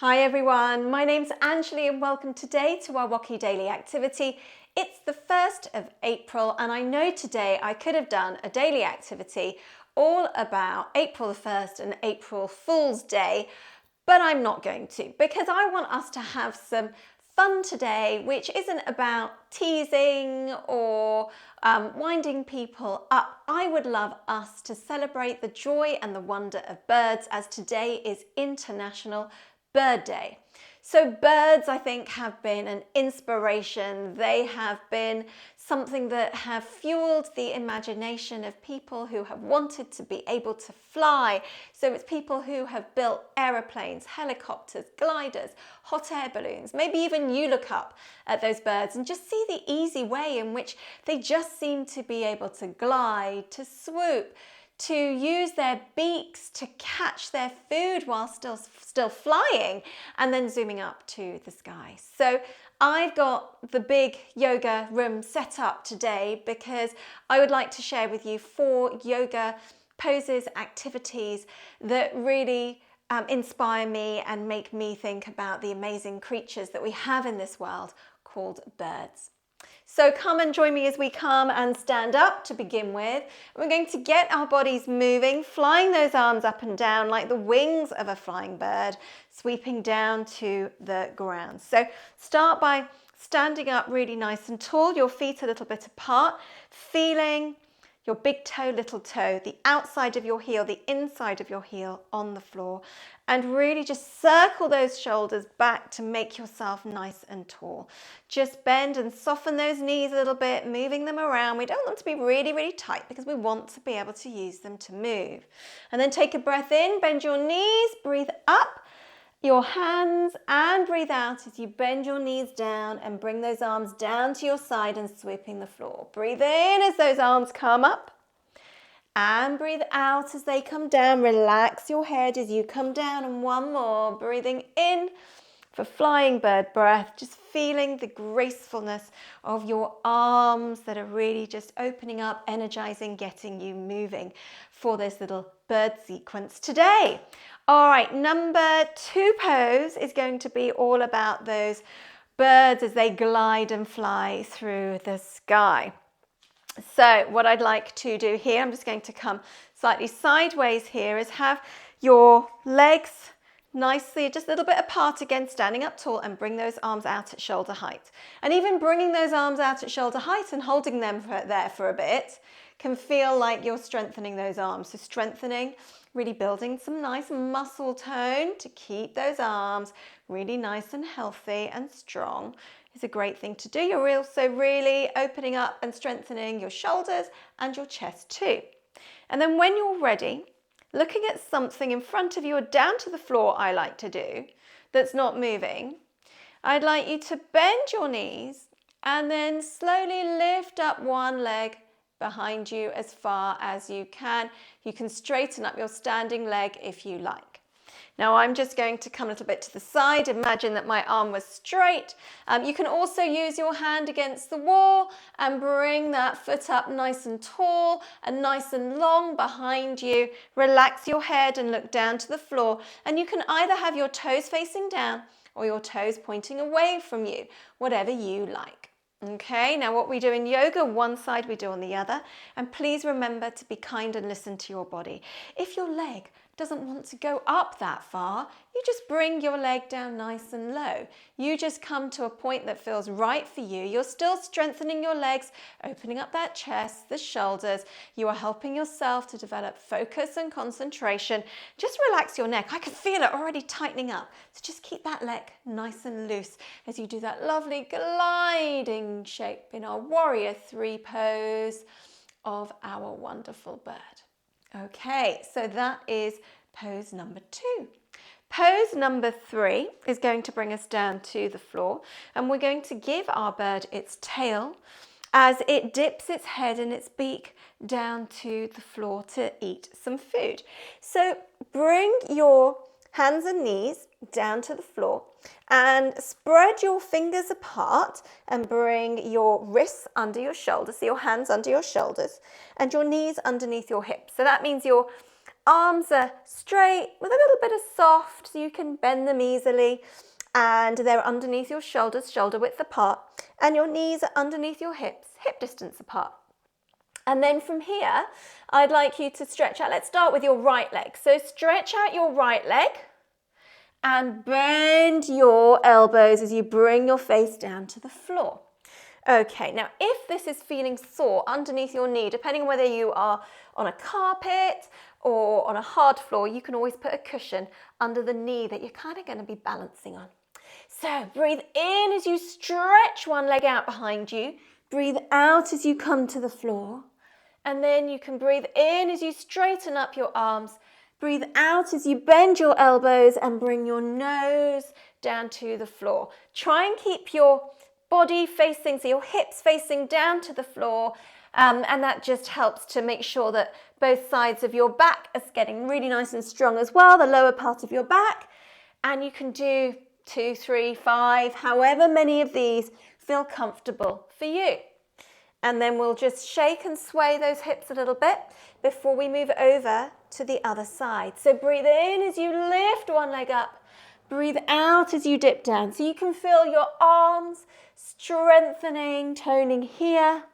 Hi everyone, my name's Anjli and welcome today to our WOCY Daily Activity. It's the 1st of April and I know today I could have done a daily activity all about April the 1st and April Fool's Day, but I'm not going to because I want us to have some fun today, which isn't about teasing or winding people up. I would love us to celebrate the joy and the wonder of birds, as today is International Bird Day. So birds, I think, have been an inspiration. They have been something that have fueled the imagination of people who have wanted to be able to fly. So it's people who have built aeroplanes, helicopters, gliders, hot air balloons. Maybe even you look up at those birds and just see the easy way in which they just seem to be able to glide, to swoop, to use their beaks to catch their food while still flying and then zooming up to the sky. So I've got the big yoga room set up today because I would like to share with you 4 yoga poses, activities that really inspire me and make me think about the amazing creatures that we have in this world called birds. So come and join me as we come and stand up to begin with. We're going to get our bodies moving, flying those arms up and down like the wings of a flying bird, sweeping down to the ground. So start by standing up really nice and tall, your feet a little bit apart, feeling your big toe, little toe, the outside of your heel, the inside of your heel on the floor, and really just circle those shoulders back to make yourself nice and tall. Just bend and soften those knees a little bit, moving them around. We don't want them to be really, really tight because we want to be able to use them to move. And then take a breath in, bend your knees, breathe up your hands and breathe out as you bend your knees down and bring those arms down to your side and sweeping the floor. Breathe in as those arms come up and breathe out as they come down. Relax your head as you come down, and one more. Breathing in for flying bird breath, just feeling the gracefulness of your arms that are really just opening up, energizing, getting you moving for this little bird sequence today. All right, number 2 pose is going to be all about those birds as they glide and fly through the sky. So what I'd like to do here, I'm just going to come slightly sideways here, is have your legs nicely just a little bit apart again, standing up tall, and bring those arms out at shoulder height. And even bringing those arms out at shoulder height and holding them there for a bit can feel like you're strengthening those arms. So strengthening, really building some nice muscle tone to keep those arms really nice and healthy and strong is a great thing to do. You're also really opening up and strengthening your shoulders and your chest too. And then when you're ready, looking at something in front of you or down to the floor, I like to do, that's not moving, I'd like you to bend your knees and then slowly lift up one leg behind you as far as you can. You can straighten up your standing leg if you like. Now I'm just going to come a little bit to the side. Imagine that my arm was straight. You can also use your hand against the wall and bring that foot up nice and tall and nice and long behind you. Relax your head and look down to the floor. And you can either have your toes facing down or your toes pointing away from you, whatever you like. Okay, now what we do in yoga, one side we do on the other. And please remember to be kind and listen to your body. If your leg doesn't want to go up that far, you just bring your leg down nice and low. You just come to a point that feels right for you. You're still strengthening your legs, opening up that chest, the shoulders. You are helping yourself to develop focus and concentration. Just relax your neck. I can feel it already tightening up. So just keep that leg nice and loose as you do that lovely gliding shape in our warrior 3 pose of our wonderful bird. Okay, so that is pose number 2. Pose number 3 is going to bring us down to the floor, and we're going to give our bird its tail as it dips its head and its beak down to the floor to eat some food. So bring your hands and knees down to the floor and spread your fingers apart and bring your wrists under your shoulders, so your hands under your shoulders and your knees underneath your hips. So that means your arms are straight with a little bit of soft, so you can bend them easily. And they're underneath your shoulders, shoulder width apart. And your knees are underneath your hips, hip distance apart. And then from here, I'd like you to stretch out. Let's start with your right leg. So stretch out your right leg and bend your elbows as you bring your face down to the floor. Okay, now if this is feeling sore underneath your knee, depending on whether you are on a carpet or on a hard floor, you can always put a cushion under the knee that you're kind of going to be balancing on. So breathe in as you stretch one leg out behind you. Breathe out as you come to the floor. And then you can breathe in as you straighten up your arms. Breathe out as you bend your elbows and bring your nose down to the floor. Try and keep your body facing, so your hips facing down to the floor. And that just helps to make sure that both sides of your back is getting really nice and strong as well, the lower part of your back. And you can do 2, 3, 5, however many of these feel comfortable for you. And then we'll just shake and sway those hips a little bit before we move over to the other side. So breathe in as you lift one leg up. Breathe out as you dip down. So you can feel your arms strengthening, toning here.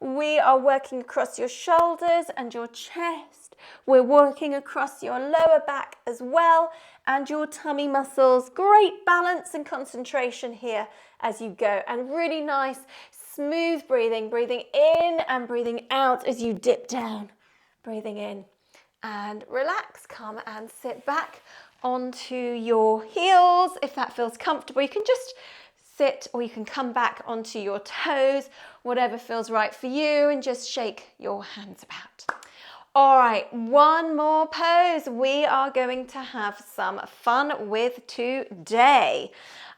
We are working across your shoulders and your chest. We're working across your lower back as well and your tummy muscles. Great balance and concentration here as you go. And really nice, smooth breathing. Breathing in and breathing out as you dip down. Breathing in and relax. Come and sit back onto your heels if that feels comfortable. You can just sit or you can come back onto your toes, whatever feels right for you, and just shake your hands about. All right, one more pose we are going to have some fun with today.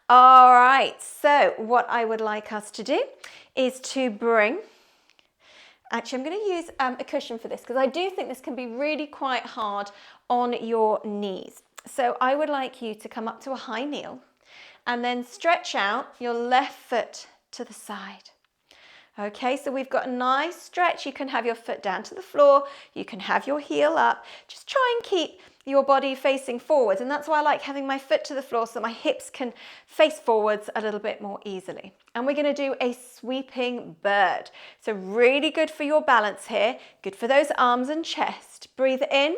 All right, so what I would like us to do is to bring, actually I'm going to use a cushion for this because I do think this can be really quite hard on your knees. So I would like you to come up to a high kneel and then stretch out your left foot to the side. Okay, so we've got a nice stretch. You can have your foot down to the floor. You can have your heel up. Just try and keep your body facing forwards. And that's why I like having my foot to the floor so that my hips can face forwards a little bit more easily. And we're going to do a sweeping bird. So really good for your balance here. Good for those arms and chest. Breathe in.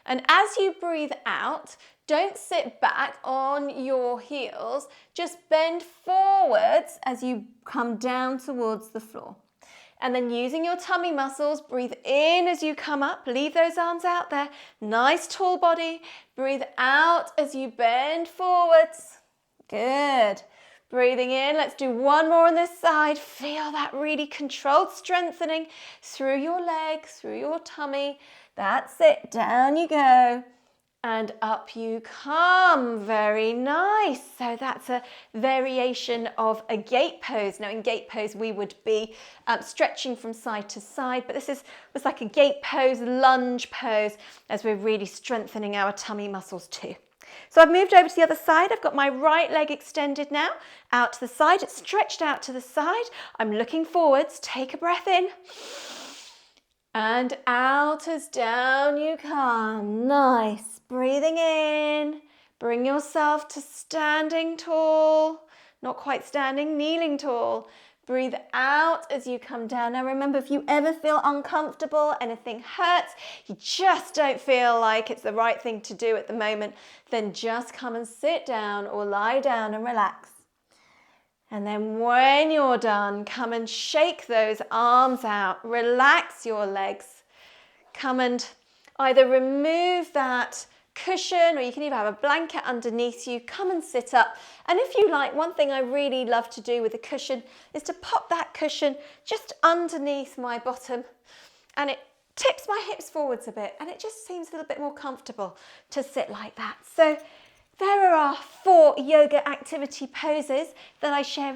And as you breathe out, don't sit back on your heels, just bend forwards as you come down towards the floor. And then using your tummy muscles, breathe in as you come up, leave those arms out there, nice tall body. Breathe out as you bend forwards. Good. Breathing in, let's do one more on this side. Feel that really controlled strengthening through your legs, through your tummy. That's it, down you go. And up you come. Very nice. So that's a variation of a gate pose. Now in gate pose we would be stretching from side to side, but this was like a gate pose, lunge pose, as we're really strengthening our tummy muscles too. So I've moved over to the other side. I've got my right leg extended now, out to the side. It's stretched out to the side. I'm looking forwards. Take a breath in. And out as down you come. Nice. Breathing in. Bring yourself to standing tall. Not quite standing, kneeling tall. Breathe out as you come down. Now remember, if you ever feel uncomfortable, anything hurts, you just don't feel like it's the right thing to do at the moment, then just come and sit down or lie down and relax. And then when you're done, come and shake those arms out. Relax your legs. Come and either remove that cushion, or you can even have a blanket underneath you. Come and sit up. And if you like, one thing I really love to do with a cushion is to pop that cushion just underneath my bottom, and it tips my hips forwards a bit, and it just seems a little bit more comfortable to sit like that. So there are 4 yoga activity poses that I shared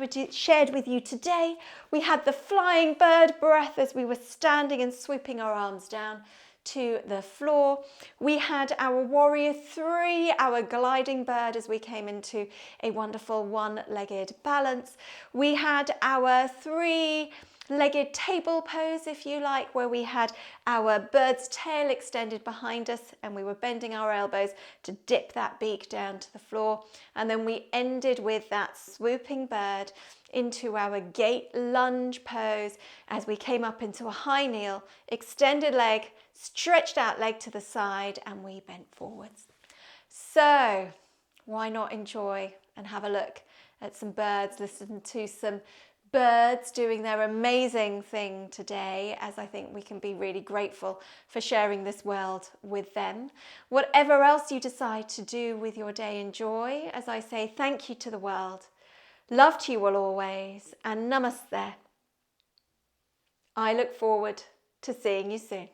with you today. We had the flying bird breath as we were standing and sweeping our arms down to the floor. We had our warrior 3, our gliding bird, as we came into a wonderful one-legged balance. We had our 3 legged table pose, if you like, where we had our bird's tail extended behind us and we were bending our elbows to dip that beak down to the floor. And then we ended with that swooping bird into our gate lunge pose as we came up into a high kneel, extended leg, stretched out leg to the side, and we bent forwards. So why not enjoy and have a look at some birds, listen to some birds doing their amazing thing today, as I think we can be really grateful for sharing this world with them. Whatever else you decide to do with your day, enjoy. As I say, thank you to the world. Love to you all always, and namaste. I look forward to seeing you soon.